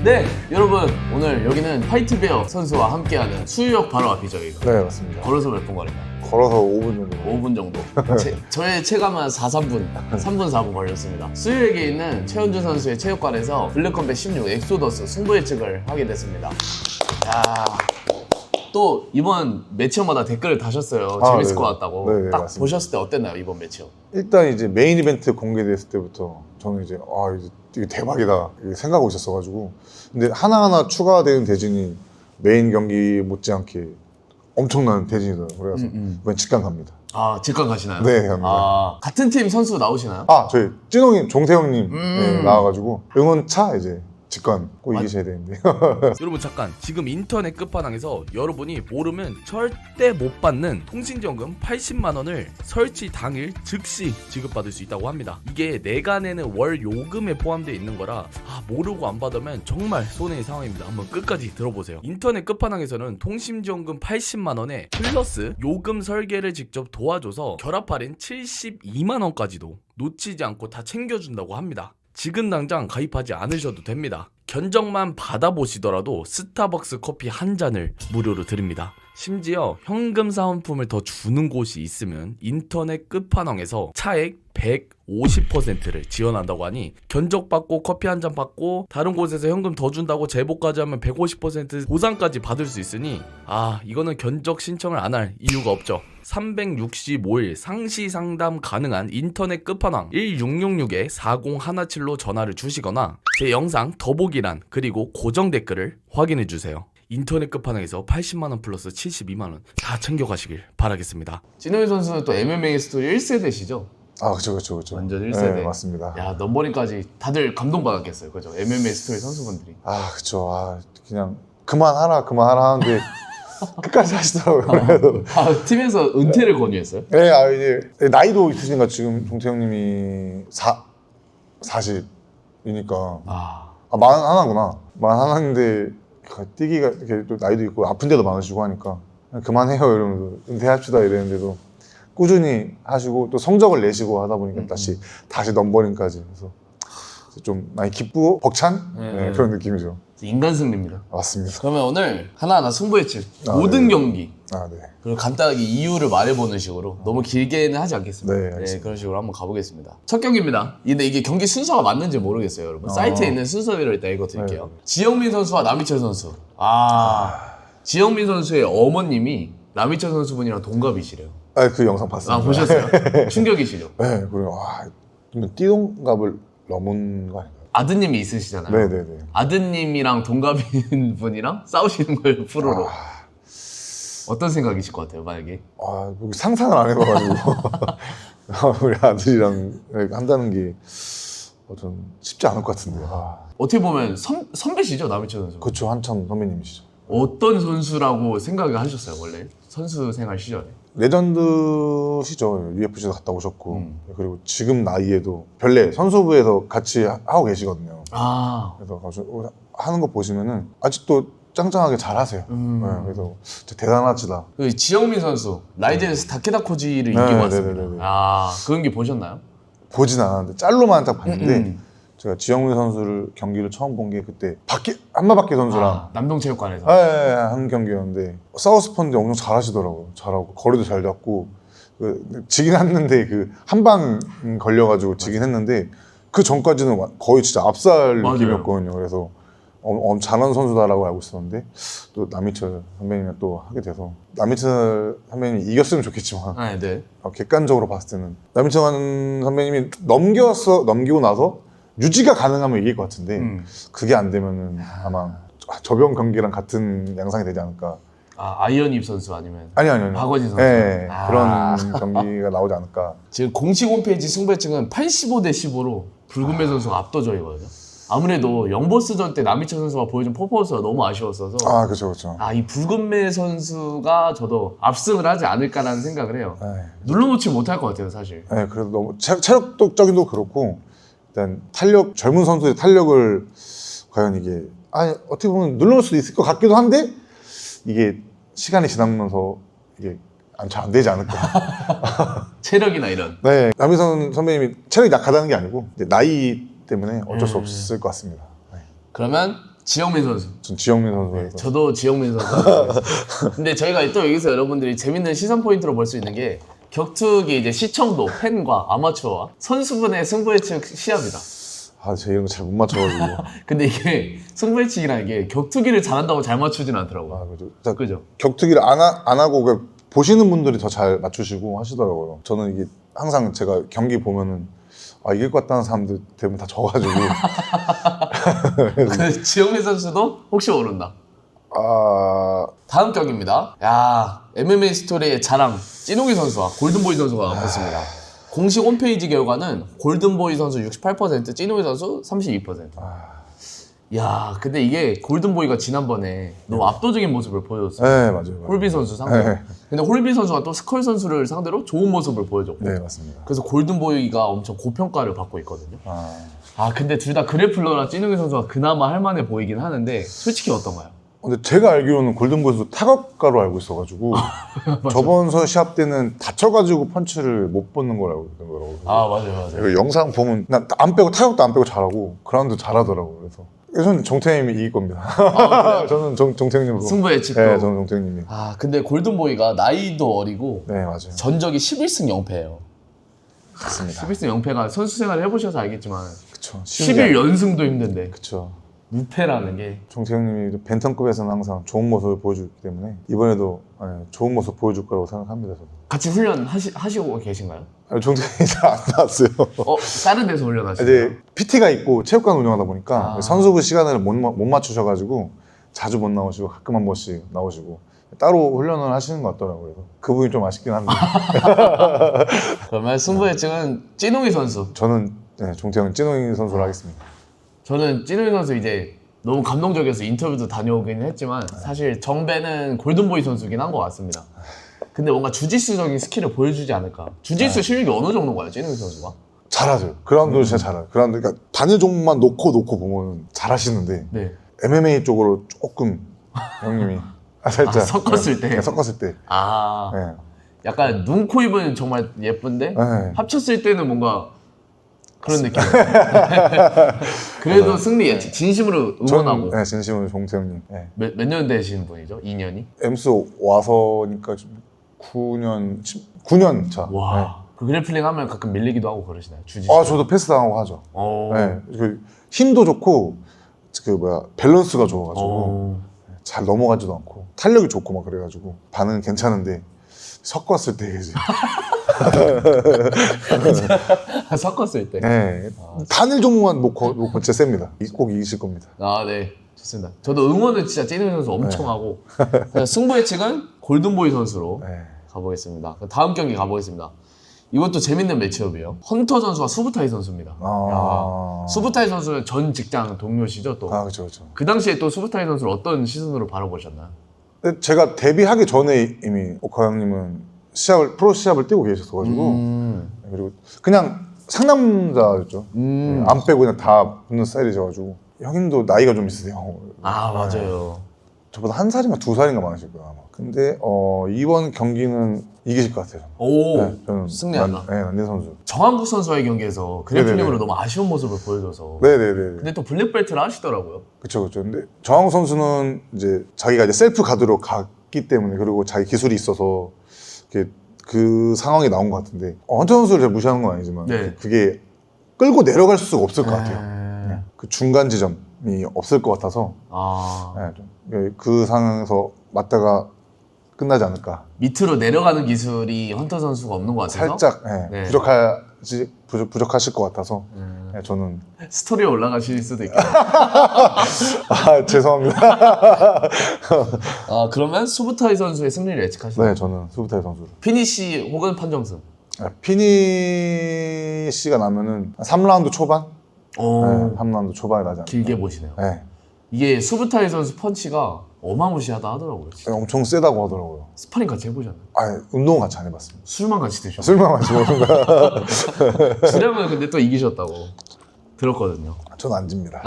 네, 여러분 오늘 여기는 화이트베어 선수와 함께하는 수유역 바로 앞이죠, 이거. 네, 맞습니다. 걸어서 몇 분 걸린가요? 걸어서 5분 정도. 5분 정도. 저의 체감은 3분 4분 걸렸습니다. 수유역에 있는 최현주 선수의 체육관에서 블랙컴뱃 16 엑소더스 승부 예측을 하게 됐습니다. 야, 또 이번 매치업마다 댓글을 다셨어요. 재밌을 네네. 것 같다고. 네네, 딱 맞습니다. 보셨을 때 어땠나요, 이번 매치업? 일단 이제 메인 이벤트 공개됐을 때부터 저는 이제 이게 대박이다 이렇게 생각하고 있었어가지고, 근데 하나하나 추가되는 대진이 메인 경기 못지않게 엄청난 대진이더라고요. 그래서 이번 직관 갑니다. 아, 직관 가시나요? 네, 갑니다. 아, 같은 팀 선수 나오시나요? 저희 찐홍님, 종태형님 네, 나와가지고 응원차 이제 직관 꼭 이기셔야 되는데. 여러분 잠깐, 지금 인터넷 끝판왕에서 여러분이 모르면 절대 못 받는 통신지원금 80만 원을 설치 당일 즉시 지급받을 수 있다고 합니다. 이게 내가 내는 월 요금에 포함되어 있는 거라 모르고 안 받으면 정말 손해의 상황입니다. 한번 끝까지 들어보세요. 인터넷 끝판왕에서는 통신지원금 80만 원에 플러스 요금 설계를 직접 도와줘서 결합 할인 72만 원까지도 놓치지 않고 다 챙겨준다고 합니다. 지금 당장 가입하지 않으셔도 됩니다. 견적만 받아보시더라도 스타벅스 커피 한 잔을 무료로 드립니다. 심지어 현금 사은품을 더 주는 곳이 있으면 인터넷 끝판왕에서 차액 150%를 지원한다고 하니, 견적받고 커피 한 잔 받고 다른 곳에서 현금 더 준다고 제보까지 하면 150% 보상까지 받을 수 있으니 이거는 견적 신청을 안 할 이유가 없죠. 365일 상시 상담 가능한 인터넷 끝판왕 1666-4017로 전화를 주시거나 제 영상 더보기란 그리고 고정 댓글을 확인해주세요. 인터넷 끝판왕에서 80만원 플러스 72만원 다 챙겨가시길 바라겠습니다. 진호희 선수는 또 MMA 스토리 1세대시죠? 그쵸. 완전 1세대. 네, 맞습니다. 야, 넘버링까지 다들 감동받았겠어요, 그죠? MMA 스토리 선수분들이. 그쵸. 그냥 그만하라 하는데 끝까지 하시더라고요. 팀에서 은퇴를 권유했어요? 네, 이제 나이도 있으신가 지금 종태형님이 40이니까 41구나. 41인데 뛰기가 이렇게 또 나이도 있고 아픈 데도 많으시고 하니까 그냥 그만해요 이러면서 은퇴합시다 이랬는데도 꾸준히 하시고 또 성적을 내시고 하다 보니까 다시 넘버링까지 해서 좀 많이 기쁘고 벅찬 그런 느낌이죠. 인간 승리입니다. 맞습니다. 그러면 오늘 하나하나 승부 예측 모든 네. 경기 네. 그리고 간단하게 이유를 말해보는 식으로 너무 길게는 하지 않겠습니다. 네, 알겠습니다. 그런 식으로 한번 가보겠습니다. 첫 경기입니다. 근데 이게 경기 순서가 맞는지 모르겠어요, 여러분. 사이트에 있는 순서대로 일단 읽어드릴게요. 네. 지영민 선수와 남희철 선수. 지영민 선수의 어머님이 남희철 선수분이랑 동갑이시래요. 그 영상 봤습니다. 보셨어요? 충격이시죠? 네, 그리고 띠동갑을 넘은 거 아닌가요? 아드님이 있으시잖아요. 네네네. 아드님이랑 동갑인 분이랑 싸우시는 거예요, 프로로. 어떤 생각이실 것 같아요, 만약에? 상상을 안 해봐가지고 우리 아들이랑 한다는 게 좀 쉽지 않을 것 같은데요. 어떻게 보면 선배시죠, 남희철 선수? 그쵸, 한참 선배님이시죠. 어떤 선수라고 생각을 하셨어요, 원래? 선수 생활 시절에? 레전드시죠. UFC도 갔다 오셨고 그리고 지금 나이에도 별내 선수부에서 같이 하고 계시거든요. 그래서 하는 거 보시면은 아직도 짱짱하게 잘 하세요. 그래서 진짜 대단하시다. 그 지영민 선수, 라이젠에서 다케다 코지를 이기고 왔습니다. 네네네. 그 경기 보셨나요? 보진 않았는데 짤로만 딱 봤는데 제가 지영민 선수를 경기를 처음 본 게 그때 한마밖에 선수랑 남동체육관에서. 한 경기였는데 사우스펀드 엄청 잘하시더라고요. 잘하고 거리도 잘 잡고 지긴 했는데 한 방 걸려가지고 지긴 했는데 그 전까지는 거의 진짜 압살 느낌이었거든요. 그래서 엄청 잘하는 선수다라고 알고 있었는데 또 남희철 선배님이 또 하게 돼서 남희철 선배님이 이겼으면 좋겠지만 객관적으로 봤을 때는 남희철 선배님이 넘기고 나서 유지가 가능하면 이길 것 같은데 그게 안 되면은 아마 저병 경기랑 같은 양상이 되지 않을까. 아이언입 선수 아니면? 아니요. 박원진 선수? 네, 그런 경기가 나오지 않을까. 지금 공식 홈페이지 승부 예측은 85대 15로 붉은배 선수가 압도적이거든요. 아무래도 영보스전 때 남희철 선수가 보여준 퍼포먼스가 너무 아쉬웠어서 그쵸. 이 붉은배 선수가 저도 압승을 하지 않을까라는 생각을 해요. 눌러놓지 못할 것 같아요, 사실. 그래도 너무 체력적인도 그렇고 일단 젊은 선수의 탄력을 과연 이게 어떻게 보면 눌러놓을 수도 있을 것 같기도 한데 이게 시간이 지나면서 이게 잘 안 되지 않을까. 체력이나 이런. 네, 남희선 선배님이 체력이 약하다는 게 아니고 이제 나이 때문에 어쩔 수 없을 것 같습니다. 그러면 지영민 선수. 전 지영민 선수에서. 저도 지영민 선수. 근데 저희가 또 여기서 여러분들이 재밌는 시선 포인트로 볼 수 있는 게 격투기 이제 시청도, 팬과 아마추어와 선수분의 승부 예측 시합이다. 제 이런 거 잘 못 맞춰가지고. 근데 이게 승부 예측이라는 게 격투기를 잘한다고 잘 맞추진 않더라고요. 그죠. 그죠? 격투기를 안 하고 그냥 보시는 분들이 더 잘 맞추시고 하시더라고요. 저는 이게 항상 제가 경기 보면은 이길 것 같다는 사람들 대부분 다 져가지고. 그 지영민 선수도 혹시 모른다. 다음 경기입니다. 야, MMA 스토리의 자랑 찐우기 선수와 골든보이 선수가 붙습니다. 공식 홈페이지 결과는 골든보이 선수 68%, 찐우기 선수 32%. 야, 근데 이게 골든보이가 지난번에 너무 압도적인 모습을 보여줬어요. 네, 맞아요. 홀비 선수 상대로. 네. 근데 홀비 선수가 또 스컬 선수를 상대로 좋은 모습을 보여줬고. 네, 맞습니다. 그래서 골든보이가 엄청 고평가를 받고 있거든요. 근데 둘 다 그래플러라 찐우기 선수가 그나마 할만해 보이긴 하는데 솔직히 어떤가요? 근데 제가 알기로는 골든보이 선수 타격가로 알고 있어가지고 저번 시합 때는 다쳐가지고 펀치를 못 받는 걸 알고 있더라고요. 맞아요. 이거 영상 보면 안 빼고 타격도 안 빼고 잘하고 그라운드 잘하더라고요. 그래서 저는 정태형님이 이길 겁니다. 저는 정태형님으로. 승부 예측도. 네, 저는 정태형님이. 근데 골든보이가 나이도 어리고 네, 맞아요. 전적이 11승 0패예요. 맞습니다. 11승 0패가 선수 생활 해보셔서 알겠지만 그쵸. 11연승도 힘든데 그쵸. 무패라는 게. 정태형님이 벤턴급에서는 항상 좋은 모습을 보여주기 때문에 이번에도 좋은 모습 보여줄 거라고 생각합니다. 저도. 같이 훈련 하시고 계신가요? 정태형이 잘 안 나왔어요. 다른 데서 훈련하시나요? 이제 PT가 있고 체육관 운영하다 보니까 선수부 시간을 못 맞추셔가지고 자주 못 나오시고 가끔 한 번씩 나오시고 따로 훈련을 하시는 것 같더라고요. 그래서 그분이 좀 아쉽긴 한데. 그러면 승부 예측은 찐웅이 선수. 저는 종태형 찐웅이 선수로 하겠습니다. 저는 찐웅이 선수 이제 너무 감동적이어서 인터뷰도 다녀오긴 했지만 사실 정배는 골든보이 선수긴 한 것 같습니다. 근데 뭔가 주짓수적인 스킬을 보여주지 않을까. 주짓수 실력이 어느 정도인가요, 찐웅이 선수가? 잘하죠. 그라운드 진짜 잘해요. 그라운드 그러니까 단일 종목만 놓고 보면 잘하시는데 네. MMA 쪽으로 조금 형님이 살짝 섞었을 때. 네, 섞었을 때. 네. 약간 눈, 코, 입은 정말 예쁜데 네. 합쳤을 때는 뭔가 그런 느낌. 그래도 승리 예측 진심으로 응원하고. 네, 진심으로 종태형님. 네. 몇 년 되신 분이죠? 2년이? 엠스 와서니까 9년 차. 와. 네. 그 그래플링 하면 가끔 밀리기도 하고 그러시나요? 주짓수? 저도 패스 당하고 하죠. 오. 네. 그 힘도 좋고 밸런스가 좋아가지고 잘 넘어가지도 않고 탄력이 좋고 막 그래가지고 반응은 괜찮은데 섞었을 때 이제 섞었을 때. 네. 단일 종목만 놓고 진짜 셉니다. 꼭 이기실 겁니다. 네. 좋습니다. 저도 응원은 진짜 찐우이 선수 엄청 하고 승부 예측은 골든보이 선수로 가보겠습니다. 다음 경기 가보겠습니다. 이것도 재밌는 매치업이에요. 헌터 선수와 수부타이 선수입니다. 수부타이 선수는 전 직장 동료시죠 또. 그렇죠. 그 당시에 또 수부타이 선수를 어떤 시선으로 바라보셨나요? 근데 제가 데뷔하기 전에 이미 오카 형님은 프로 시합을 뛰고 계셨어가지고 그리고 그냥 상남자였죠. 안 빼고 그냥 다 붙는 스타일이셔가지고 형님도 나이가 좀 있으세요. 맞아요. 저보다 1살인가 2살인가 많으실 거예요 아마. 근데 이번 경기는 이기실 것 같아요. 저는 승리한다. 난대 선수. 정한국 선수와의 경기에서 그래플링으로 네네네. 너무 아쉬운 모습을 보여줘서. 네네네. 근데 또 블랙벨트를 하시더라고요. 그쵸. 근데 정한국 선수는 이제 자기가 이제 셀프 가드로 갔기 때문에 그리고 자기 기술이 있어서 그 상황이 나온 것 같은데 헌터 선수를 제가 무시하는 건 아니지만 그게 끌고 내려갈 수가 없을 것 같아요. 그 중간 지점이 없을 것 같아서 그 상황에서 맞다가 끝나지 않을까. 밑으로 내려가는 기술이 헌터 선수가 없는 것 같아서 살짝 부족하실 것 같아서 저는 스토리에 올라가실 수도 있겠네요. 죄송합니다. 그러면 수부타이 선수의 승리를 예측하시나요? 네, 저는 수부타이 선수를. 피니시 혹은 판정승. 피니시가 나면은 3라운드 초반? 3라운드 초반에 나지 않을까. 길게 보시네요. 네. 이게 수부타이 선수 펀치가 어마무시하다 하더라고요. 진짜. 엄청 세다고 하더라고요. 스파링 같이 해보셨나요? 운동 같이 안 해봤습니다. 술만 같이 드셨나요? 술만 마시고 주량은 근데 또 이기셨다고 들었거든요. 저는 안 집니다.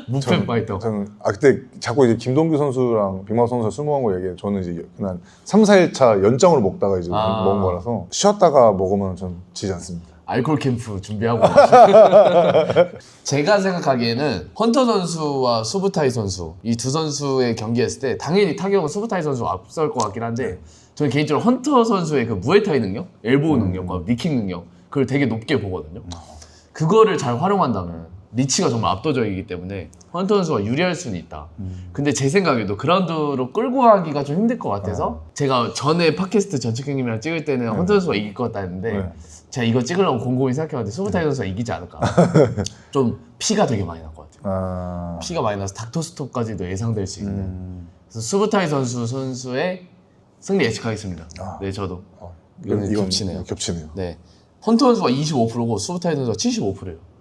무패 파이터. 저는 그때 자꾸 이제 김동규 선수랑 빅마우 선수가 술 먹은 거 얘기해요. 저는 이제 그냥 3, 4일차 연장으로 먹다가 이제 먹은 거라서 쉬었다가 먹으면 전 지지 않습니다. 알콜 캠프 준비하고 제가 생각하기에는 헌터 선수와 수부타이 선수 이 두 선수의 경기했을 때 당연히 타격은 수부타이 선수가 앞설 것 같긴 한데 저는 개인적으로 헌터 선수의 그 무에타이 능력, 엘보우 능력과 니킥 능력 그걸 되게 높게 보거든요. 그거를 잘 활용한다면 리치가 정말 압도적이기 때문에 헌터 선수가 유리할 수는 있다. 근데 제 생각에도 그라운드로 끌고 가기가 좀 힘들 것 같아서 제가 전에 팟캐스트 전책 형님이랑 찍을 때는 헌터 선수가 이길 것 같다 했는데 제가 이거 찍으려고 곰곰이 생각해봤는데 수부타이 선수가 이기지 않을까. 좀 피가 되게 많이 날 것 같아요. 피가 많이 나서 닥터스톱까지도 예상될 수 있는. 그래서 수부타이 선수의 승리 예측하겠습니다. 네, 저도. 이건 겹치네요. 겹치네요. 네. 헌터 선수가 25%고 수부타이 선수가 75%예요.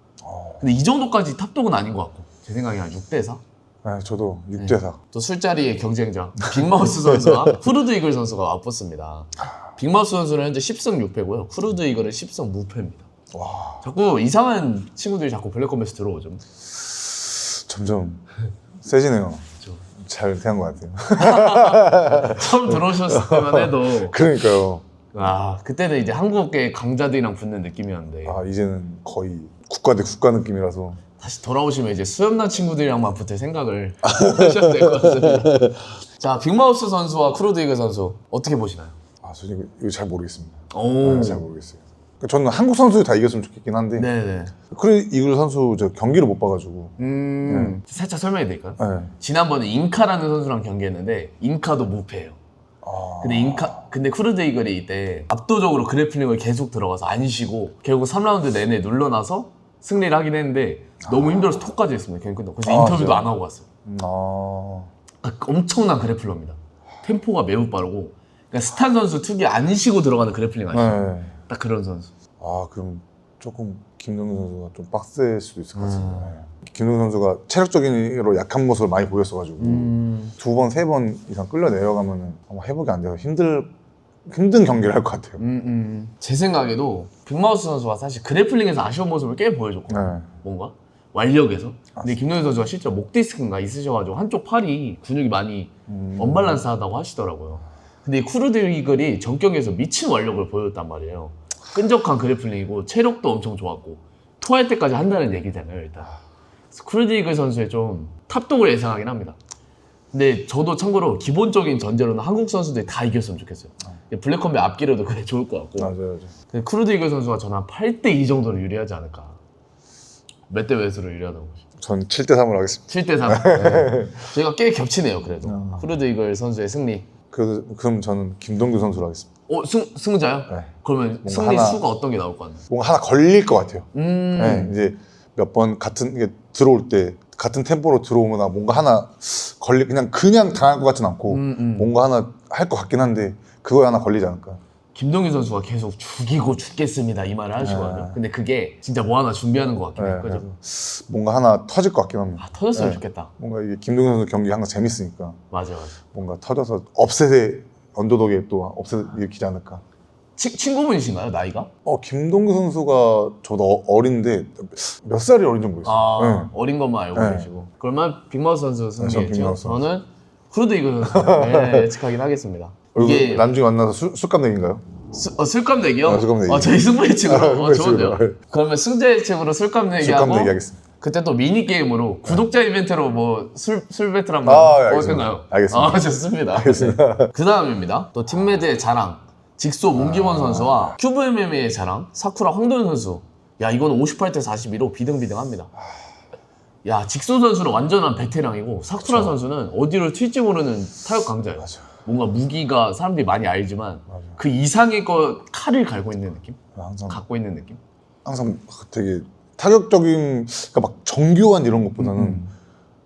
근데 이 정도까지 탑독은 아닌 것 같고 제 생각에 한 6대4? 네, 저도 6대4. 또 술자리의 경쟁자 빅마우스 선수와 쿠르드 이글 선수가 맞붙습니다. 빅마우스 선수는 현재 10승 6패고요. 쿠르드 이글은 10승 무패입니다. 와, 자꾸 이상한 친구들이 자꾸 블랙컴뱃에 들어오죠. 점점 세지네요. 잘 돼간 것 같아요. 처음 들어오셨을 때만 해도 그러니까요. 그때는 이제 한국의 강자들이랑 붙는 느낌이었는데 이제는 거의 국가 대 국가 느낌이라서 다시 돌아오시면 이제 수염난 친구들이랑만 붙을 생각을 하셔야 될 것 같습니다. 자, 빅마우스 선수와 쿠르드 이글 선수 어떻게 보시나요? 저 이거 잘 모르겠습니다. 오. 잘 모르겠어요. 저는 한국 선수 다 이겼으면 좋겠긴 한데 네네. 쿠르드 이글 선수 저 경기를 못 봐가지고 살짝 설명해 드릴까요? 네. 지난번에 인카라는 선수랑 경기했는데 인카도 무패예요. 근데 쿠르드 이글이 이때 압도적으로 그래플링을 계속 들어가서 안 쉬고 결국 3라운드 내내 눌러놔서 승리를 하긴 했는데 너무 힘들어서 톡까지 했습니다. 경기 끝나고. 그래서 인터뷰도 진짜? 안 하고 갔어요. 엄청난 그래플러입니다. 템포가 매우 빠르고 그러니까 스탄 선수 특유의 안 쉬고 들어가는 그래플링 아시죠? 네. 딱 그런 선수. 그럼 조금 김동균 선수가 좀 빡셀 수도 있을 것 같습니다. 김동균 선수가 체력적으로 약한 모습을 많이 보였어가지고 2번, 3번 이상 끌려 내려가면은 아마 회복이 안 돼서 힘든 경기를 할 것 같아요. 제 생각에도 빅마우스 선수가 사실 그래플링에서 아쉬운 모습을 꽤 보여줬거든요. 네. 뭔가 완력에서. 근데 김동현 선수가 실제로 목 디스크인가 있으셔가지고 한쪽 팔이 근육이 많이 언밸런스하다고 하시더라고요. 근데 이 쿠르드 이글이 전 경기에서 미친 완력을 보여줬단 말이에요. 끈적한 그래플링이고 체력도 엄청 좋았고 토할 때까지 한다는 얘기잖아요, 일단. 그래서 쿠르드 이글 선수의 좀 탑독을 예상하긴 합니다. 근데 저도 참고로 기본적인 전제로는 한국 선수들이 다 이겼으면 좋겠어요. 블랙컴뱃 앞길에도 그게 좋을 것 같고. 맞아요. 근데 쿠르드 이글 선수가 저는 한 8대2 정도로 유리하지 않을까. 몇 대 몇으로 유리하다고 보시죠? 전 7대3으로 하겠습니다. 7대3. 네. 저희가 꽤 겹치네요, 그래도. 쿠르드 이글 선수의 승리. 그럼 저는 김동균 선수로 하겠습니다. 승자요? 네. 그러면 승리 수가 어떤 게 나올 것 같나요? 뭔가 하나 걸릴 것 같아요. 네, 이제 몇 번 이게 들어올 때 같은 템포로 들어오면 뭔가 하나 그냥 당할 것 같진 않고 뭔가 하나 할 것 같긴 한데 그거에 하나 걸리지 않을까. 김동균 선수가 계속 죽이고 죽겠습니다 이 말을 하시거든요. 근데 그게 진짜 뭐 하나 준비하는 것 같긴 해요. 그죠? 뭔가 하나 터질 것 같긴 합니다. 터졌으면 좋겠다. 뭔가 이게 김동균 선수 경기 항상 재밌으니까 맞아. 뭔가 터져서 업셋의 언더독에 또 업셋 일으키지 않을까. 친구분이신가요, 나이가? 김동균 선수가 저도 어린데 몇 살이 어린지 모르겠어요. 어린 것만 알고 계시고. 그러면 빅마우스 선수 승리했죠. 빅마우스 선수. 저는 쿠르드 이글 선수 예측하긴 하겠습니다. 이게 나중에 만나서 술값 내기인가요? 술값 내기요? 술값 내기. 저희 승부 예측으로. 좋은데요? 예측으로. 그러면 승자 예측으로 술값 내기하고 술값 내기하겠습니다. 그때 또 미니게임으로 구독자 이벤트로 뭐 술 배틀 한번 알겠습니다. 알겠습니다. 좋습니다. 알겠습니다. 그 다음입니다. 또 팀매드의 자랑 직소 문기원 선수와 큐브 MMA의 자랑 사쿠라 황도현 선수. 야, 이거는 58대 42로 비등비등합니다. 야, 직소 선수는 완전한 베테랑이고 사쿠라 선수는 어디로 튈지 모르는 타격 강자예요. 뭔가 무기가 사람들이 많이 알지만 그 이상의 칼을 갈고 있는 느낌? 갖고 있는 느낌? 항상 되게 타격적인, 그러니까 막 정교한 이런 것보다는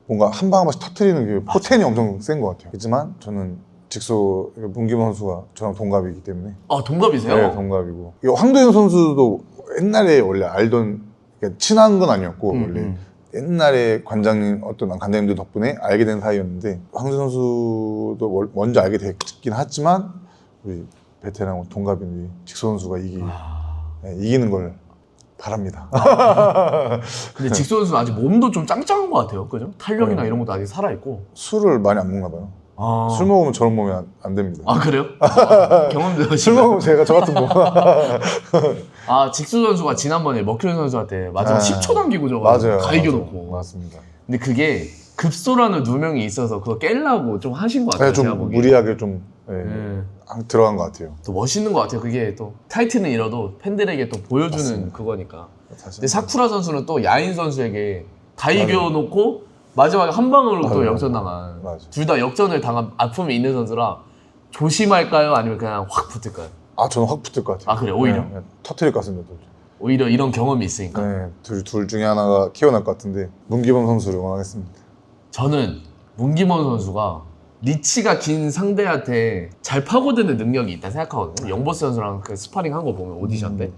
뭔가 한 방 한 방씩 터트리는 게 포텐이 엄청 센 것 같아요. 하지만 저는 직소 문기원 선수가 저랑 동갑이기 때문에. 동갑이세요? 네, 동갑이고. 황도현 선수도 옛날에 원래 알던, 그러니까 친한 건 아니었고 원래 옛날에 관장님들 덕분에 알게 된 사이였는데 황도현 선수도 먼저 알게 됐긴 하지만 우리 베테랑 동갑인 직소 선수가 이기는 걸 바랍니다. 근데 직소 선수는 아직 몸도 좀 짱짱한 것 같아요. 그죠? 탄력이나 이런 것도 아직 살아있고. 술을 많이 안 먹나 봐요. 술 먹으면 저런 몸이 안 됩니다. 그래요? 경험도 술 먹으면 제가 저 같은 몸. 아 직수 선수가 지난번에 머큐리 선수한테 마지막 네. 10초 남기고 저거 맞아요. 다 이겨놓고. 맞습니다. 근데 그게 급소라는 누명이 있어서 그거 깰라고 좀 하신 것 같아요. 네, 제가 좀 보기에. 무리하게 좀 네. 들어간 것 같아요. 또 멋있는 것 같아요. 그게 또 타이틀은 잃어도 팬들에게 또 보여주는 맞습니다. 그거니까. 사실. 근데 사쿠라 선수는 또 야인 선수에게 다 이겨놓고 마지막에 한 방으로 또 맞아요. 역전당한. 맞아요. 둘 다 역전을 당한 아픔이 있는 선수라 조심할까요? 아니면 그냥 확 붙을까요? 아 저는 확 붙을 것 같아요. 아, 그래요? 오히려? 네, 터트릴 것 같습니다. 오히려 이런 경험이 있으니까. 네, 둘 중에 하나가 키워날 것 같은데 문기범 선수를 응원하겠습니다. 저는 문기범 선수가 리치가 긴 상대한테 잘 파고드는 능력이 있다 생각하거든요. 영보스 선수랑 그 스파링 한 거 보면 오디션 때.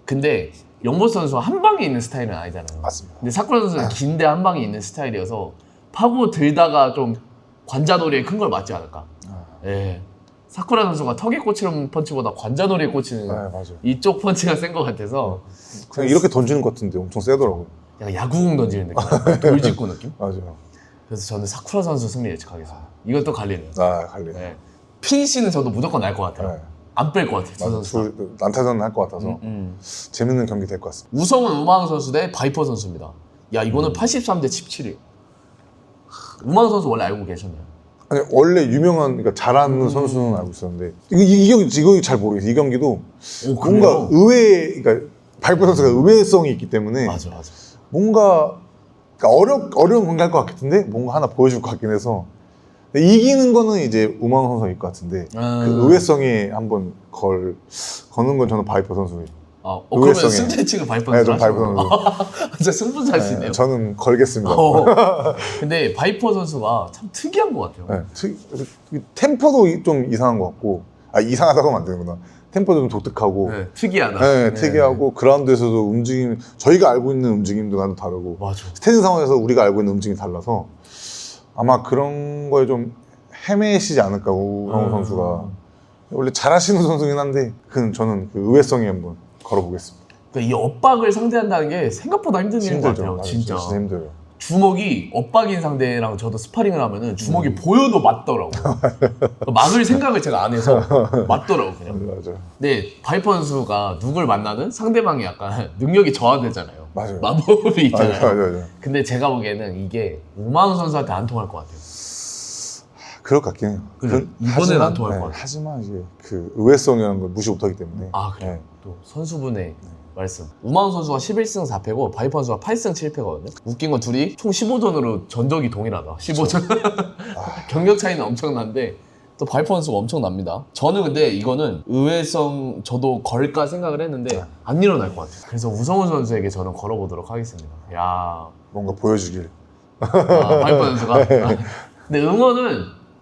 근데 영보스 선수가 한 방에 있는 스타일은 아니잖아요. 맞습니다. 근데 사쿠라 선수는 긴데 한 방에 있는 스타일이어서 파고 들다가 좀 관자놀이에 큰 걸 맞지 않을까. 예. 사쿠라 선수가 턱에 꽂히는 펀치보다 관자놀이에 꽂히는 네, 맞아요. 이쪽 펀치가 센 것 같아서 그냥 이렇게 던지는 것 같은데 엄청 세더라고요. 약간 야구공 던지는 느낌, 돌직구 느낌. 맞아요. 그래서 저는 사쿠라 선수 승리 예측하겠습니다. 이것도 갈리네요. 아 갈리. 네. 피니시는 저도 무조건 날 것 같아요. 네. 안 뺄 것 같아요. 저 선수. 둘 난타전 할 것 같아서 재밌는 경기 될 것 같습니다. 우성은 우마흥 선수 대 바이퍼 선수입니다. 야 이거는 83대 17이에요. 우마흥 선수 원래 알고 계셨나요? 아니 원래 유명한 그러니까 잘하는 선수는 알고 있었는데 이거 잘 모르겠어요. 이 경기도 오, 뭔가 의외 그러니까 발표 선수가 의외성이 있기 때문에 맞아. 뭔가 그러니까 어려운 경기 할 것 같은데 뭔가 하나 보여줄 것 같긴 해서 근데 이기는 거는 이제 우망 선수일 것 같은데 그 의외성에 한번 거는 건 저는 바이퍼 선수예요. 그러면 의외성에. 승자치가 바이퍼 네, 선수 좀 바이퍼 선수. 진짜 승부차시네요. 저는 걸겠습니다. 근데 바이퍼 선수가 참 특이한 것 같아요. 네, 템포도 좀 이상한 것 같고 이상하다고 하면 안 되는구나. 템포도 좀 독특하고 네, 특이하다. 네, 특이하고 그라운드에서도 움직임 저희가 알고 있는 움직임과는 다르고 맞아. 스탠드 상황에서 우리가 알고 있는 움직임이 달라서 아마 그런 거에 좀 헤매시지 않을까 우성우 선수가 원래 잘하시는 선수긴 한데 저는 그 의외성에 한번 걸어보겠습니다. 그러니까 이 엇박을 상대한다는 게 생각보다 힘든 일인 것 같아요. 맞아요. 진짜. 힘들어요. 주먹이 엇박인 상대랑 저도 스파링을 하면은 주먹이 보여도 맞더라고. 막을 생각을 제가 안 해서 맞더라고 그냥. 맞아요. 근데 바이퍼 선수가 누굴 만나든 상대방이 약간 능력이 저하되잖아요. 맞아요. 마법이 있잖아요. 맞아요. 근데 제가 보기에는 이게 우마우 선수한테 안 통할 것 같아요. 그럴 것 같긴 해요. 그래, 이번에는 안 통할 것 같아요. 하지만 이제 그 의외성이라는 걸 무시 못하기 때문에. 아 그래요? 네. 또 선수분의 말씀. 우마우 선수가 11승 4패고 바이퍼 선수가 8승 7패거든요. 웃긴 건 둘이 총 15전으로 전적이 동일하다. 15전. 경력 차이는 엄청난데 또 바이퍼 선수가 엄청납니다. 저는 근데 이거는 의외성 저도 걸까 생각을 했는데 안 일어날 것 같아요. 그래서 우성훈 선수에게 저는 걸어보도록 하겠습니다. 야, 뭔가 보여주길. 바이퍼 선수가. 근데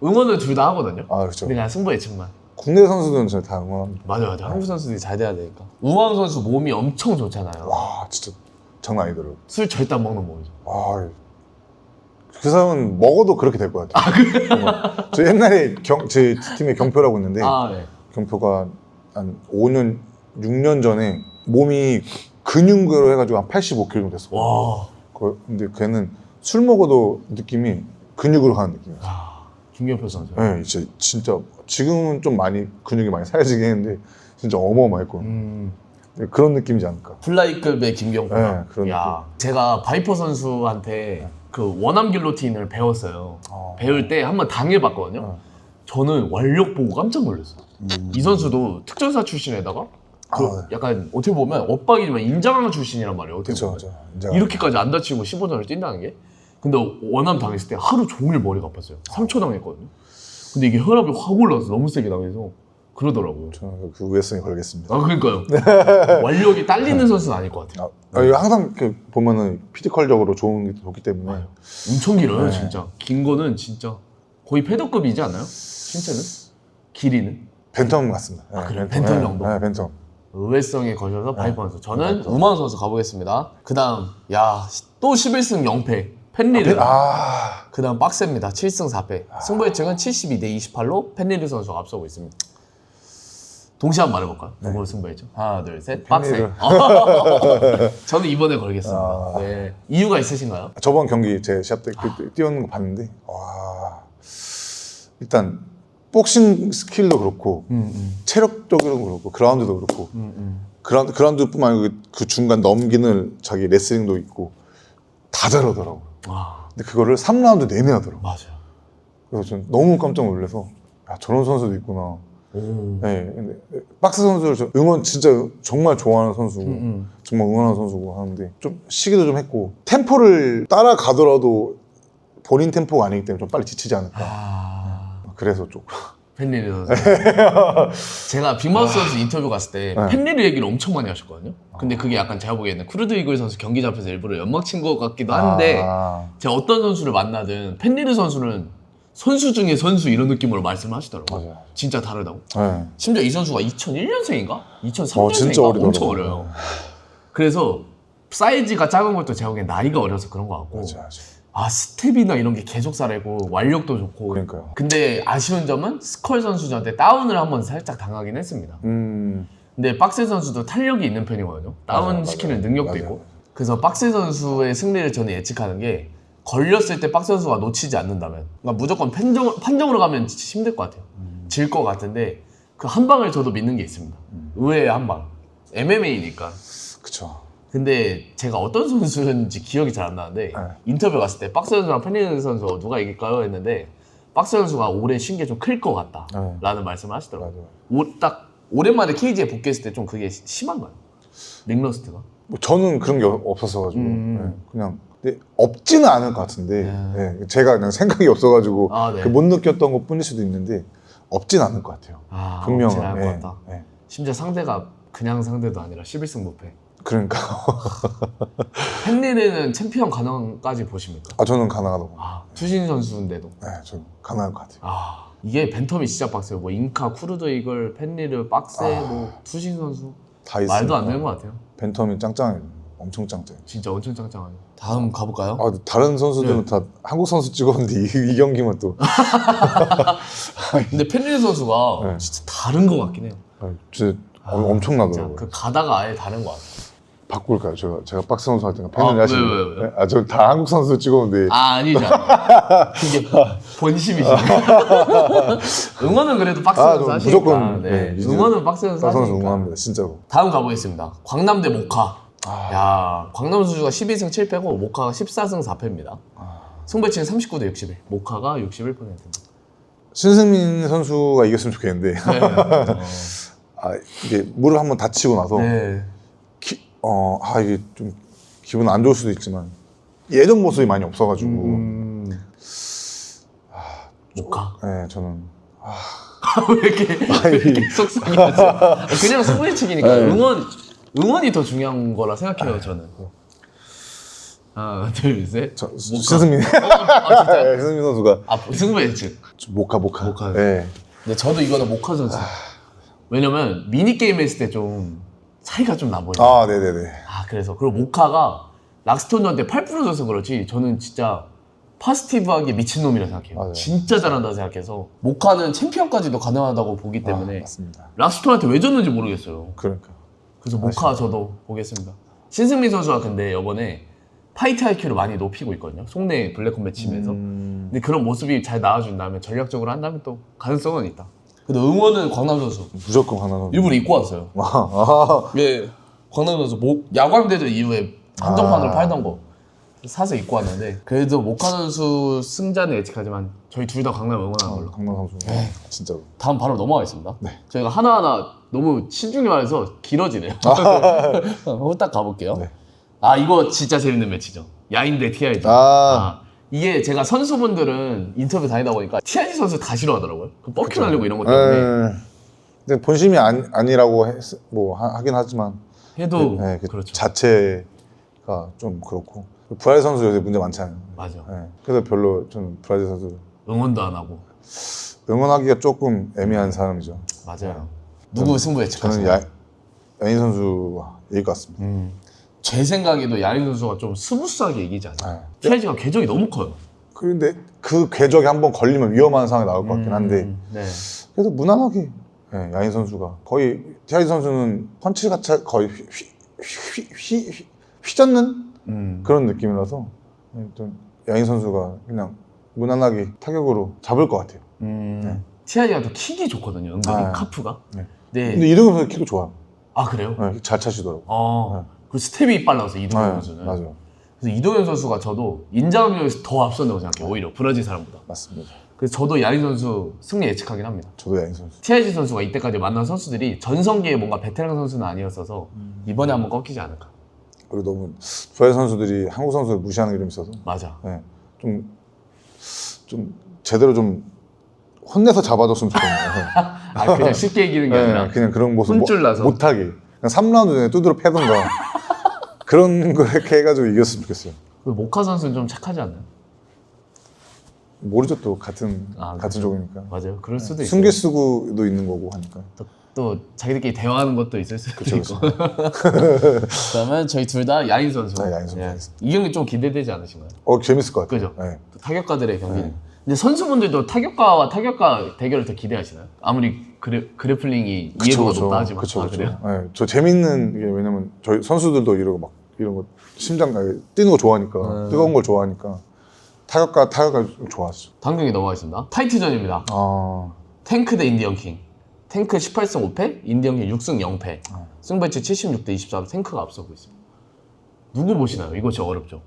응원을 둘 다 하거든요. 그렇죠. 근데 그냥 승부 예측만. 국내 선수들은 저희 다 응원합니다. 맞아요. 한국 선수들이 잘 돼야 되니까. 우마우 선수 몸이 엄청 좋잖아요. 와, 진짜 장난 아니더라고요. 술 절대 안 먹는 몸이죠. 그 사람은 먹어도 그렇게 될 것 같아요. 저 옛날에 제 팀에 경표라고 있는데 네. 경표가 한 5년, 6년 전에 몸이 근육으로 해가지고 한 85kg 정도 됐어. 와. 근데 걔는 술 먹어도 느낌이 근육으로 가는 느낌이었어. 김경표 선수. 네, 진짜 지금은 좀 많이 근육이 많이 사라지긴 했는데 진짜 어마어마했고 그런 느낌이지 않을까. 플라이급의 김경표. 네, 그런 제가 바이퍼 선수한테 그 원암 길로틴을 배웠어요. 배울 때 한번 당해봤거든요. 저는 완력 보고 깜짝 놀랐어요. 이 선수도 특전사 출신에다가 약간 어떻게 보면 엇박이지만 임장항 출신이란 말이에요. 어떻게 보면. 이렇게까지 안 다치고 15전을 뛴다는 게. 근데 원암 당했을 때 하루 종일 머리가 아팠어요. 3초 당했거든요. 근데 이게 혈압이 확 올라서 너무 세게 당해서 그러더라고요. 저는 그 우회성에 걸겠습니다. 그러니까요. 완력이 딸리는 선수는 아닐 것 같아요. 이거 항상 보면은 피지컬적으로 좋은 게 좋기 때문에 엄청 길어요, 진짜. 긴 거는 진짜 거의 패더급이지 않나요? 신체는? 길이는? 벤텀 같습니다. 그래요? 벤텀 정도? 네, 벤텀. 의외성에 걸쳐서 바이퍼 선수. 저는 우마우 선수 가보겠습니다. 그 다음, 또 11승 0패. 펜리르. 그 다음 빡셉니다. 7승 4패. 승부 예측은 72대 28로 펜리르 선수가 앞서고 있습니다. 동시에 한번 말해볼까요? 누구 승부 예측? 하나, 둘, 셋. 빡세. 저는 이번에 걸겠습니다. 네. 이유가 있으신가요? 저번 경기 제 시합 때 뛰어오는 거 봤는데 일단 복싱 스킬도 그렇고 체력적으로도 그렇고 그라운드도 그렇고 그라운드뿐만 아니고 그 중간 넘기는 자기 레슬링도 있고 다 잘하더라고요. 근데 그거를 3라운드 내내 하더라고요. 맞아요. 그래서 전 너무 깜짝 놀라서 야, 저런 선수도 있구나. 네, 근데 박스 선수를 저 응원 진짜 정말 좋아하는 선수고 정말 응원하는 선수고 하는데 좀 시기도 좀 했고 템포를 따라가더라도 본인 템포가 아니기 때문에 좀 빨리 지치지 않을까. 그래서 좀 펜리르 선수. 제가 빅마우스 선수 인터뷰 갔을 때 네. 펜리르 얘기를 엄청 많이 하셨거든요. 근데 그게 약간 제가 보기에는 크루드 이글 선수 경기 잡혀서 일부러 연막 친 것 같기도 한데 제가 어떤 선수를 만나든 펜리르 선수는 선수 중에 선수 이런 느낌으로 말씀하시더라고요. 맞아요. 진짜 다르다고. 네. 심지어 이 선수가 2001년생인가? 2003년생인가? 진짜 어리더라고요. 엄청 어려요. 그래서 사이즈가 작은 것도 제가 보기엔 나이가 어려서 그런 것 같고 맞아. 아 스텝이나 이런 게 계속 살아있고 완력도 좋고 그러니까요. 근데 아쉬운 점은 스컬 선수한테 다운을 한번 살짝 당하긴 했습니다. 근데 박세 선수도 탄력이 있는 편이거든요. 다운 맞아요. 시키는 능력도 맞아요. 있고 그래서 박세 선수의 승리를 저는 예측하는 게 걸렸을 때 박세 선수가 놓치지 않는다면 그러니까 무조건 판정으로 가면 힘들 것 같아요. 질 것 같은데 그 한 방을 저도 믿는 게 있습니다. 의외의 한 방. MMA니까. 그쵸. 근데 제가 어떤 선수인지 기억이 잘 안 나는데 인터뷰 갔을 때 박스 선수랑 펜리르 선수 누가 이길까요? 했는데 박스 선수가 올해 쉰 게 좀 클 것 같다 라는 말씀을 하시더라고요. 딱 오랜만에 케이지에 복귀했을 때 좀 그게 심한가요? 링러스트가? 뭐 저는 그런 게 없었어가지고 네, 그냥 근데 없지는 않을 것 같은데 네, 제가 그냥 생각이 없어가지고 네. 못 느꼈던 것 뿐일 수도 있는데 없진 않을 것 같아요. 분명히. 없진 않을 것 같다. 심지어 상대가 그냥 상대도 아니라 11승 무패. 그러니까 펜리르는 챔피언 가능까지 보십니까? 저는 가능하다고. 투신 선수인데도. 네, 저는 가능할 것 같아요. 이게 벤텀이 진짜 빡세요. 뭐 잉카, 쿠르드 이글, 펜리르, 박세, 뭐 투신 선수 다 있어요. 말도 안 되는 것 같아요. 벤텀이 짱짱해요. 엄청 짱짱해. 진짜 엄청 짱짱하네. 다음 가볼까요? 다른 선수들은 다 한국 선수 찍었는데 이 경기만 또. 근데 펜리르 선수가 네. 진짜 다른 것 같긴 해요. 진짜 진짜 엄청나더라고요. 그 가다가 아예 다른 것 같아요. 바꿀까요? 제가 박스 선수 할 때가 팬을 왜? 하시는. 저 다 한국 선수 찍었는데. 아니죠. 그게 본심이시네. 응원은 그래도 박스 선수 하시니까. 무조건. 네. 이제 응원은 박스 선수 박스 선수 하시니까. 응원합니다. 진짜로. 다음 가보겠습니다. 광남대 모카. 야, 광남 선수가 12승 7패고 모카가 14승 4패입니다. 승부치는 39대 61. 모카가 61%입니다. 신승민 선수가 이겼으면 좋겠는데. 네. 이게 무릎 한번 다치고 나서 네. 이게 좀 기분 안 좋을 수도 있지만 예전 모습이 많이 없어가지고. 모카. 네, 저는 왜 이렇게 속상해하지? 그냥 승부치기니까 응원이 더 중요한 거라 생각해요, 저는. 하나, 둘, 셋. 신승민. 진짜? 네, 신승민 선수가 승부 예측. 모카. 네. 근데 저도 이거는 모카 선수. 왜냐면 미니게임 했을 때 좀 차이가 좀 나 보여요. 네네네. 그래서 그리고 모카가 락스톤한테 8% 져서 그렇지 저는 진짜 파스티브하게 미친놈이라 생각해요. 맞아요. 진짜 잘한다 생각해서 모카는 챔피언까지도 가능하다고 보기 때문에 맞습니다. 락스톤한테 왜 졌는지 모르겠어요. 그러니까. 그래서 모카 저도 보겠습니다. 신승민 선수가 근데 이번에 파이트 IQ를 많이 높이고 있거든요. 속내 블랙컴뱃 치면서. 근데 그런 모습이 잘 나와준다면 전략적으로 한다면 또 가능성은 있다. 근데 응원은 광남 선수. 무조건 강남 선수. 일부러 입고 왔어요. 예, 광남 선수 야광대전 이후에 한정판으로 팔던 거 사서 입고 왔는데 그래도 모카 선수 승자는 예측하지만 저희 둘 다 강남 응원하는 걸로. 강남 선수. 진짜로. 다음 바로 넘어가겠습니다. 네. 저희가 하나하나 너무 신중히 말해서 길어지네요. 딱 가볼게요. 네. 이거 진짜 재밌는 매치죠. 야인 대 TIG. 이게 제가 선수분들은 인터뷰 다니다 보니까 TIG 선수 다 싫어하더라고요. 그 뻑큐 날리고 이런 것 때문에. 근데 본심이 아니라고 하긴 하지만 해도 그 그렇죠. 자체가 좀 그렇고 브라질 선수 요새 문제 많잖아요. 맞아. 그래서 별로 저는 브라질 선수 응원도 안 하고. 응원하기가 조금 애매한 사람이죠. 맞아요. 누구 승부 예측하세요? 저는 야인 선수가 이길 것 같습니다. 제 생각에도 야인 선수가 좀 스무스하게 이기지 않아요. TIG가 궤적이 너무 커요. 그런데 그 궤적에 한번 걸리면 위험한 상황이 나올 것 같긴 한데 네. 그래도 무난하게 야인 선수가 거의 TIG 선수는 펀치가 거의 휘젓는 그런 느낌이라서 일단 야인 선수가 그냥 무난하게 타격으로 잡을 것 같아요. TIG가 또 킥이 좋거든요. 은근히 카프가. 네. 네. 근데 이동현 선수 킥도 좋아요. 아 그래요? 네, 잘 차시더라고. 그 스텝이 빨라서 이동현 네, 선수는. 맞아요. 그래서 이동현 선수가 저도 인자강력에서 더 앞선다고 생각해요. 오히려 브라질 사람보다. 맞습니다. 그래서 저도 야인 선수 승리 예측하긴 합니다. 저도 야인 선수. TIG 선수가 이때까지 만난 선수들이 전성기에 뭔가 베테랑 선수는 아니었어서 이번에 한번 꺾이지 않을까. 그리고 너무 브라질 선수들이 한국 선수를 무시하는 게 좀 있어서 맞아. 네, 좀 제대로 좀 혼내서 잡아줬으면 좋겠네요. 아 그냥 쉽게 이기는 게 아니라 네, 그냥 그런 모습 혼쭐 나서. 못하게 그냥 3라운드 전에 두드려 패던가 그런 거 이렇게 해가지고 이겼으면 좋겠어요. 그 모카 선수는 좀 착하지 않나요? 모르죠. 또 같은 그렇죠. 쪽이니까. 맞아요. 그럴 수도 있어요. 순기수구도 있는 거고 하니까. 또 자기들끼리 대화하는 것도 있을 수도 그쵸, 있고. 그러면 저희 둘 다 야인 선수. 네, 야인 선수 하겠습니다. 이 경기 좀 기대되지 않으신가요? 재밌을 것 같아요. 그죠? 네. 또 타격가들의 경기는. 근데 선수분들도 타격가와 타격가 대결을 더 기대하시나요? 아무리 그래플링이 이해도가 높다 하지만. 그쵸. 그래요? 네, 저 재밌는 게 왜냐면 저희 선수들도 이런 거 심장 뛰는 거 좋아하니까 뜨거운 걸 좋아하니까 타격가 좋아하죠. 다음 경기 넘어가겠습니다. 타이트전입니다. 탱크 대 인디언 킹. 탱크 18승 5패, 인디언 킹 6승 0패. 승부치 76대 23, 탱크가 앞서고 있습니다. 누구 보시나요? 이거 진짜 어렵죠.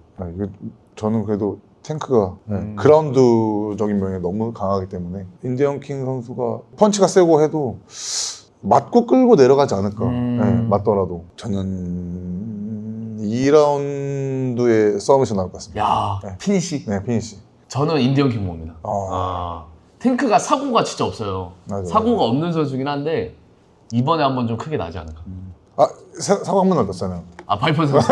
저는 그래도 탱크가 그라운드적인 면에 너무 강하기 때문에 인디언 킹 선수가 펀치가 세고 해도 맞고 끌고 내려가지 않을까. 네, 맞더라도 저는 2라운드에 싸움에서 나올 것 같습니다. 야, 네. 피니시. 네, 피니시. 저는 인디언 킹 봅니다. 탱크가 사고가 진짜 없어요. 맞아요. 사고가 없는 선수긴 한데 이번에 한번 좀 크게 나지 않을까. 사고 한 번 났잖아요. 파이퍼 선수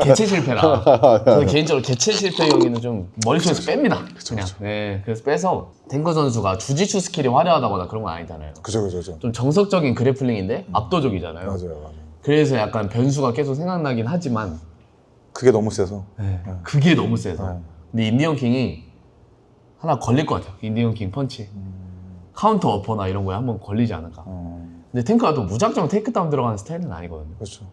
개체 실패라. 저는 개인적으로 개체 실패 경기는 좀 머릿속에서 뺍니다. 그냥. 네, 그래서 빼서 탱크 선수가 주짓수 스킬이 화려하다거나 그런 건 아니잖아요. 그죠. 좀 정석적인 그래플링인데 압도적이잖아요. 맞아요. 그래서 약간 변수가 계속 생각나긴 하지만 그게 너무 세서. 그게 너무 세서. 네. 근데 인디언 킹이 하나 걸릴 것 같아요. 인디언 킹 펀치. 카운터 어퍼나 이런 거에 한번 걸리지 않을까. 근데 탱크가 또 무작정 테이크다운 들어가는 스타일은 아니거든요. 그렇죠.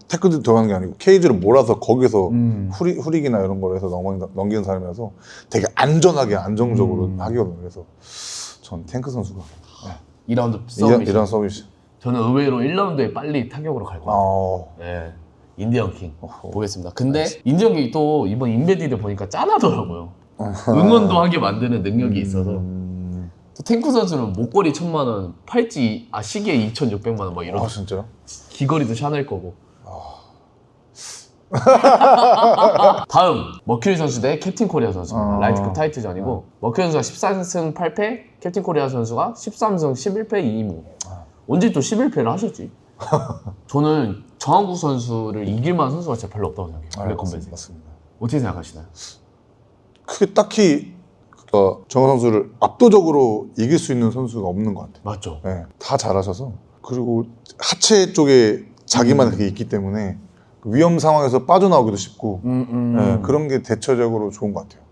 태클도 들어가는 게 아니고 케이지를 몰아서 거기서 후릭이나 이런 걸 해서 넘기는 사람이라서 되게 안정적으로 하거든요. 그래서 전 탱크 선수가 2라운드 서브미션. 이런 서비스. 저는 의외로 1라운드에 빨리 타격으로 갈 것 같아요. 네. 인디언 킹 보겠습니다. 근데 인디언 킹이 또 이번 인베디드 보니까 짠하더라고요. 응원도 하게 만드는 능력이 있어서. 또 탱크 선수는 목걸이 1,000만 원, 시계 2,600만 원 막 이런. 진짜요? 귀걸이도 샤넬 거고. 다음 머큐리 선수 대 캡틴 코리아 선수입니다. 라이트급 타이틀전이고 머큐리 선수가 14승 8패, 캡틴 코리아 선수가 13승 11패 2무. 언제 또 11패를 하셨지? 저는 정한국 선수를 이길 만한 선수가 진짜 별로 없다고 생각해요. 블랙컴뱃에. 맞습니다. 어떻게 생각하시나요? 크게 딱히 정한 선수를 압도적으로 이길 수 있는 선수가 없는 것 같아요. 맞죠? 네, 다 잘하셔서. 그리고 하체 쪽에 자기만 그게 있기 때문에 위험 상황에서 빠져나오기도 쉽고 네, 그런 게 대체적으로 좋은 것 같아요.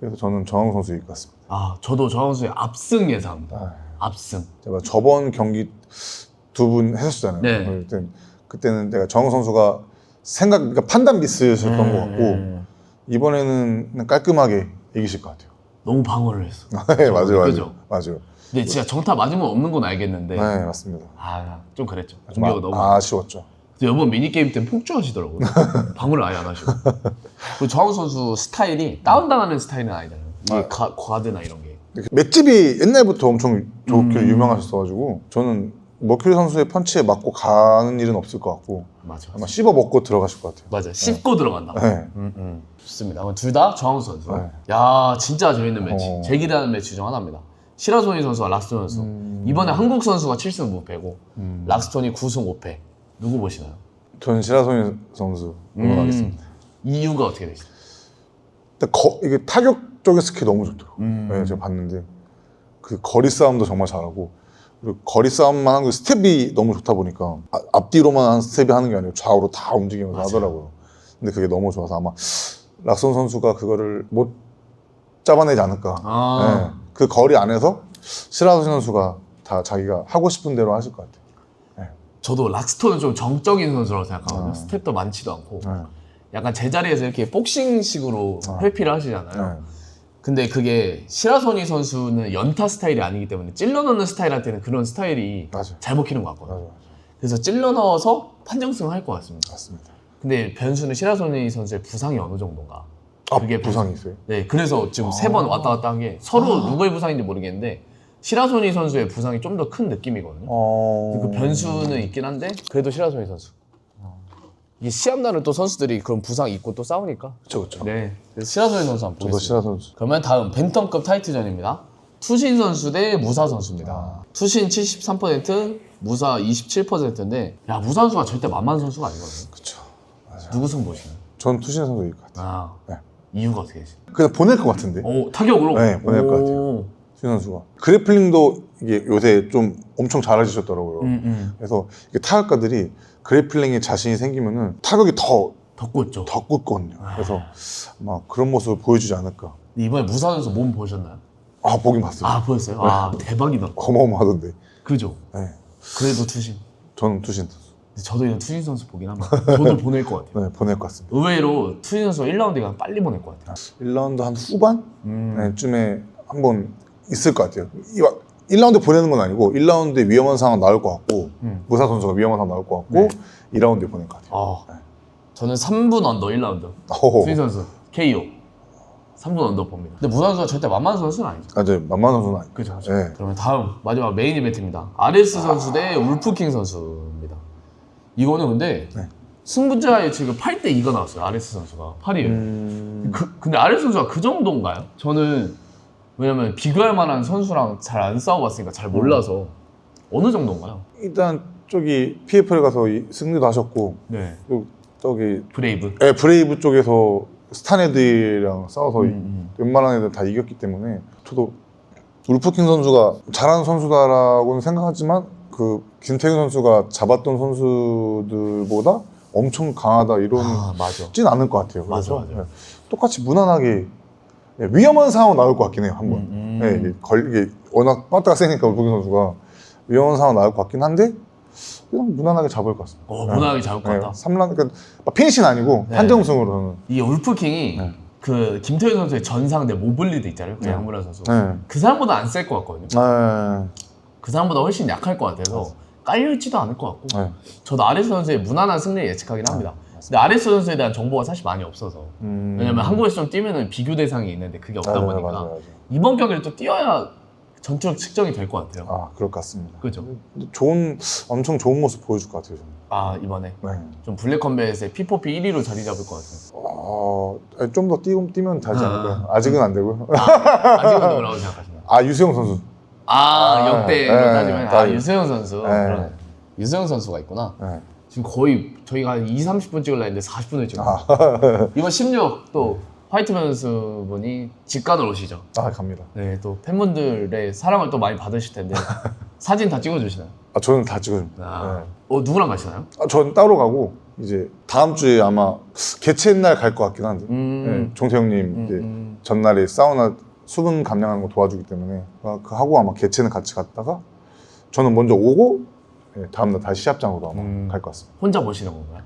그래서 저는 정한국 선수 이길 것 같습니다. 저도 정한국 선수의 압승 예상합니다. 압승. 제가 저번 경기 2분 했었잖아요. 네. 그때는 내가 정한국 선수가 그러니까 판단 미스였던 것 같고 이번에는 그냥 깔끔하게 이기실 것 같아요. 너무 방어를 했어. 네, 맞아요. 그죠? 맞아요. 근데 진짜 정타 맞은 건 없는 건 알겠는데 네, 맞습니다. 좀 그랬죠. 좀 공격이 너무 아쉬웠죠. 근데 이번 미니게임 때는 폭주하시더라고요. 방어를 아예 안 하시고. 그리고 정한국 선수 스타일이 다운당하는 스타일은 아니잖아요. 이게 과드나 이런 게. 맷집이 옛날부터 엄청 좋게 유명하셨어가지고 저는 머큐리 선수의 펀치에 맞고 가는 일은 없을 것 같고 맞아. 아마 씹어 먹고 들어가실 것 같아요. 맞아. 씹고 들어간다. 네. 좋습니다. 그럼 둘 다 정한국 선수. 네. 야, 진짜 재밌는 매치. 제일 기대하는 매치 중 하나입니다. 시라소니 선수와 락스톤 선수. 이번에 한국 선수가 7승 무패고 락스톤이 9승 5패. 누구 보시나요? 저는 시라소니 선수 응원하겠습니다. 이유가 어떻게 되시나요? 이게 타격적인 스킬 너무 좋더라고요. 네, 제가 봤는데 그 거리 싸움도 정말 잘하고 그리고 거리 싸움만 하는 그 스텝이 너무 좋다 보니까 앞뒤로만 한 스텝이 하는 게 아니고 좌우로 다 움직이면서 맞아요. 하더라고요. 근데 그게 너무 좋아서 아마 락손 선수가 그거를 못 잡아내지 않을까. 네. 그 거리 안에서 시라소니 선수가 다 자기가 하고 싶은 대로 하실 것 같아요. 네. 저도 락스톤은 좀 정적인 선수라고 생각하거든요. 스텝도 많지도 않고 약간 제자리에서 이렇게 복싱식으로 회피를 하시잖아요. 네. 근데 그게 시라소니 선수는 연타 스타일이 아니기 때문에 찔러 넣는 스타일한테는 그런 스타일이 맞아요. 잘 먹히는 것 같거든요. 맞아요. 그래서 찔러 넣어서 판정승을 할 것 같습니다. 맞습니다. 근데 변수는 시라소니 선수의 부상이 어느 정도인가? 아, 그게 부상이 있어요? 네, 그래서 지금 3번 왔다 갔다 한 게 서로 누구의 부상인지 모르겠는데 시라소니 선수의 부상이 좀 더 큰 느낌이거든요. 그 변수는 있긴 한데 그래도 시라소니 선수. 이게 시합날은 또 선수들이 그런 부상이 있고 또 싸우니까. 그쵸. 네, 그래서 시라소니 선수 한번 저도 보겠습니다. 시라 선수. 그러면 다음 벤턴급 타이틀전입니다. 투신 선수 대 무사 선수입니다. 투신 73%, 무사 27%인데 야 무사 선수가 절대 만만한 선수가 아니거든요. 그쵸. 누구 승 보시나요? 전 투신 선수 이길 것 같아요. 아, 네. 이유가 어떻게 되시나요? 그냥 보낼 것 같은데. 오, 타격으로? 네, 보낼 것 같아요. 투신 선수가. 그래플링도 이게 요새 좀 엄청 잘하시셨더라고요. 그래서 이게 타격가들이 그래플링에 자신이 생기면은 타격이 더 덕구였죠. 굳거든요. 그래서 아마 그런 모습을 보여주지 않을까. 이번에 무사 선수 몸 보셨나요? 아, 보긴 봤어요. 아, 보였어요? 아, 대박이다. 어마어마하던데. 그죠? 네. 그래도 투신. 저는 투신 선수. 근데 저도 이런 투신 선수 보긴 합니다. 저도 보낼 것 같아요. 네, 보낼 것 같습니다. 의외로 투신 선수가 1라운드가 빨리 보낼 것 같아요. 1라운드 한 후반? 네, 쯤에 한번 있을 것 같아요. 1라운드 보내는 건 아니고 1라운드에 위험한 상황 나올 것 같고 무사 선수가 위험한 상황 나올 것 같고 네. 2라운드에 보낼 것 같아요. 아, 저는 3분 언더 1라운드. 호호. 투신 선수 KO. 3분 언더 봅니다. 근데 무사 선수가 절대 만만한 선수는 아니죠. 아, 저 만만한 선수는 아니고. 그죠. 네. 그러면 다음 마지막 메인 이벤트입니다. RS 선수 대 울프킹 선수입니다. 이거는 근데 네. 승부자의 지금 8대 2가 나왔어요. RS 선수가 8이에요. 근데 RS 선수가 그 정도인가요? 저는 왜냐면 비교할 만한 선수랑 잘 안 싸워봤으니까 잘 몰라서 어느 정도인가요? 일단 저기 PFL 가서 승리도 하셨고 네. 또 저기 브레이브. 네, 브레이브 쪽에서 스탄 애들이랑 싸워서 웬만한 애들 다 이겼기 때문에 저도 울프킹 선수가 잘하는 선수다라고는 생각하지만 그 김태균 선수가 잡았던 선수들보다 엄청 강하다 이런 맞아. 진 않을 것 같아요. 맞아, 그래서 맞아. 네, 똑같이 무난하게 네, 위험한 상황 나올 것 같긴 해요. 한번 네, 이게 워낙 빠따가 세니까 울프킹 선수가 위험한 상황 나올 것 같긴 한데 그냥 무난하게 잡을 것 같습니다. 무난하게 잡을 것 같다. 3라운드 그러니까 피니시는 아니고 네. 판정승으로는 이게 울프킹이 네. 그 김태균 선수의 전상대 모블리드 있잖아요. 그 양문환 선수. 네. 그 사람보다 안 셀 것 같거든요. 네. 그 사람보다 훨씬 약할 것 같아서 깔려있지도 않을 것 같고 네. 저도 아레스 선수의 무난한 승리를 예측하긴 합니다. 근데 아레스 선수에 대한 정보가 사실 많이 없어서 왜냐면 한국에서 좀 뛰면은 비교 대상이 있는데 그게 없다 맞아요, 보니까 맞아요. 이번 경기를 또 뛰어야 전투력 측정이 될 것 같아요. 아, 그럴 것 같습니다. 그죠? 엄청 좋은 모습 보여줄 것 같아요, 저는. 아 이번에 네. 좀 블랙 컴뱃의 P4P 1위로 자리 잡을 것 같아요. 좀 더 뛰면 되지 않을까요? 아직은 안 되고요. 아직은 누구라고 생각하시나요? 아, 유수영 선수. 역대로 네, 따지면 유수영 선수. 네. 그러네. 유수영 선수가 있구나. 네. 지금 거의 저희가 한 30분 찍으려 했는데 40분을 찍었어요. 이번 16 또 화이트 선수분이 직관을 오시죠. 아, 갑니다. 네, 또 팬분들의 사랑을 또 많이 받으실 텐데 사진 다 찍어주시나요? 아, 저는 다 찍어줍니다. 네. 누구랑 가시나요? 아, 전 따로 가고 이제 다음 주에 아마 개최 날 갈 것 같긴 한데 네, 종태형님 이제 전날에 사우나 수분 감량하는 거 도와주기 때문에 그 하고 아마 개최는 같이 갔다가 저는 먼저 오고 네, 다음날 다시 시합장으로 아마 갈 것 같습니다. 혼자 보시는 건가요?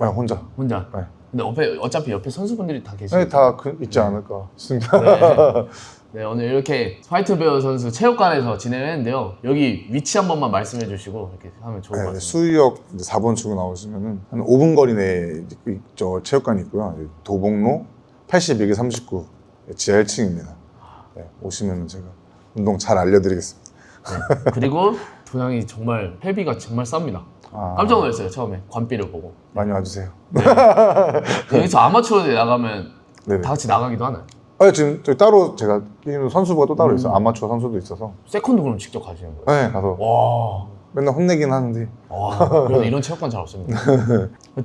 네, 혼자. 혼자? 네. 근데 어차피 옆에 선수분들이 다 계시니까 네, 다 있지 않을까 싶습니다. 네. 네, 오늘 이렇게 화이트 베어 선수 체육관에서 진행을 했는데요. 여기 위치 한 번만 말씀해 주시고 이렇게 하면 좋을 것 네, 같습니다. 수유역 이제 4번 출구 나오시면은 한 5분 거리 내에 저 체육관이 있고요. 도봉로 82개 39 지하 1층입니다. 네, 오시면 제가 운동 잘 알려드리겠습니다. 네. 그리고 동양이 정말 회비가 정말 쌉니다. 깜짝 놀랐어요 처음에 관비를 보고. 많이 와주세요. 네. 여기서 아마추어들 나가면 네네. 다 같이 나가기도 하나요? 지금 저기 따로 제가 끼는 선수부가 또 따로 있어요. 아마추어 선수도 있어서. 세컨드 그럼 직접 가시는 거예요? 네, 가서 와, 맨날 혼내긴 하는데. 그래도 이런 체육관 잘 없습니다.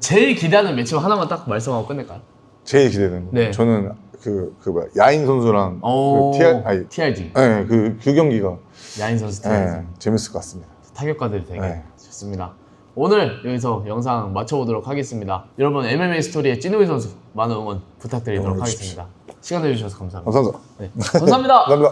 제일 기대하는 매치 하나만 딱 말씀하고 끝낼까요? 제일 기대되는 거. 네. 저는 그 뭐야 야인 선수랑 그 TRG 네, 그 경기가 야인 선수 TRG 네, 재밌을 것 같습니다. 타격가들이 되게 네. 좋습니다. 오늘 여기서 영상 마쳐보도록 하겠습니다. 여러분 MMA 스토리의 찐우이 선수 많은 응원 부탁드리도록 하겠습니다. 시간 내주셔서 감사합니다. 감사합니다. 네, 감사합니다. 감사합니다.